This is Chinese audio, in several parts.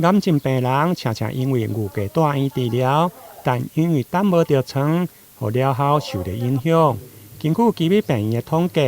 癌症病人常常因为牛价大医治疗，但因为等无着床，互疗效受到影响。根据基美病院的统计，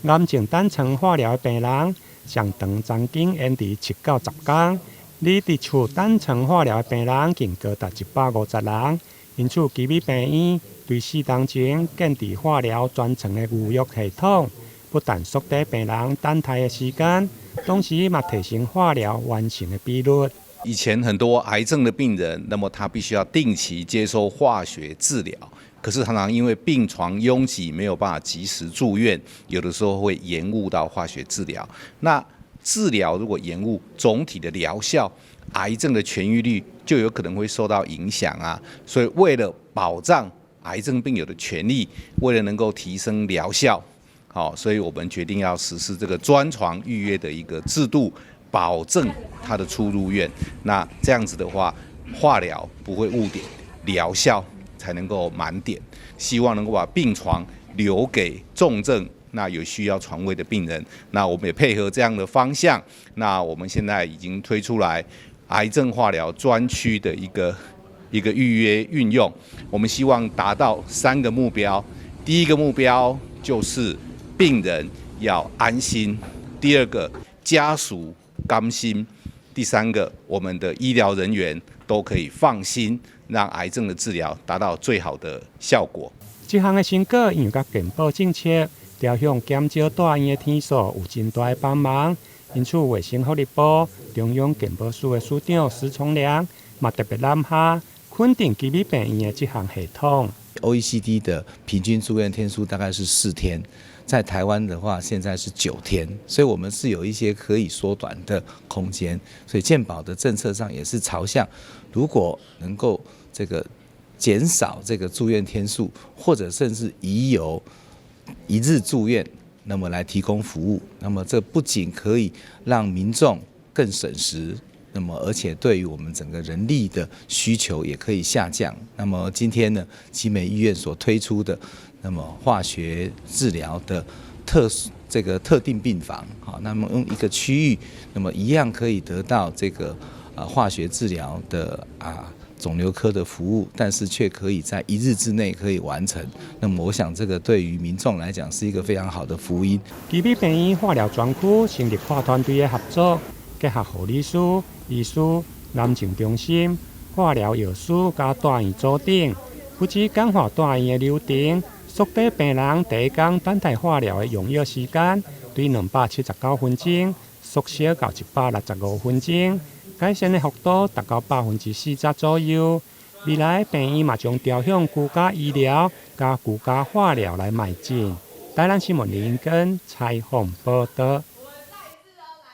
癌症等床化疗的病人上长曾经延迟7到10天，离伫厝等床化疗的病人更高达150人。因此，基美病院对4当前建置化疗专床的预约系统，不但缩短病人等待的时间，同时嘛提升化疗完成的比率。以前很多癌症的病人，那么他必须要定期接受化学治疗，可是常常因为病床拥挤，没有办法及时住院，有的时候会延误到化学治疗。那治疗如果延误，总体的疗效、癌症的痊愈率就有可能会受到影响啊。所以为了保障癌症病友的权利，为了能够提升疗效，所以我们决定要实施这个专床预约的一个制度。保证他的出入院，那这样子的话，化疗不会误点，疗效才能够满点。希望能够把病床留给重症、那有需要床位的病人。那我们也配合这样的方向，那我们现在已经推出来癌症化疗专区的一个预约运用。我们希望达到3个目标。第一个目标就是病人要安心，第二个家属甘心，第3个，我们的医疗人员都可以放心，让癌症的治疗达到最好的效果。这项的成果因为甲健保政策调向减少大医院的天数有真大的帮忙，因此卫生福利部中央健保署的署长施崇良嘛特别揽下肯定基美病院的这项系统。OECD 的平均住院天数大概是4天。在台湾的话，现在是9天，所以我们是有一些可以缩短的空间。所以健保的政策上也是朝向，如果能够这个减少这个住院天数，或者甚至移由1日住院，那么来提供服务。那么这不仅可以让民众更省时，那么而且对于我们整个人力的需求也可以下降。那么今天呢，基美医院所推出的那么化学治疗的特定病房，好，那么用一个区域，那么一样可以得到这个化学治疗的肿瘤科的服务，但是却可以在1日之内可以完成。那么我想这个对于民众来讲是一个非常好的福音。基美病院化疗专区成立跨团队的合作，结合护理师、医师、癌症中心、化疗药师加大院组顶，不止简化大院的流程，缩短病人第一天等待化疗的用药时间，对279分钟缩小到165分钟，改善的幅度达到40%左右。未来病院嘛将朝向居家医疗加居家化疗来迈进。台南新闻林根采访报道。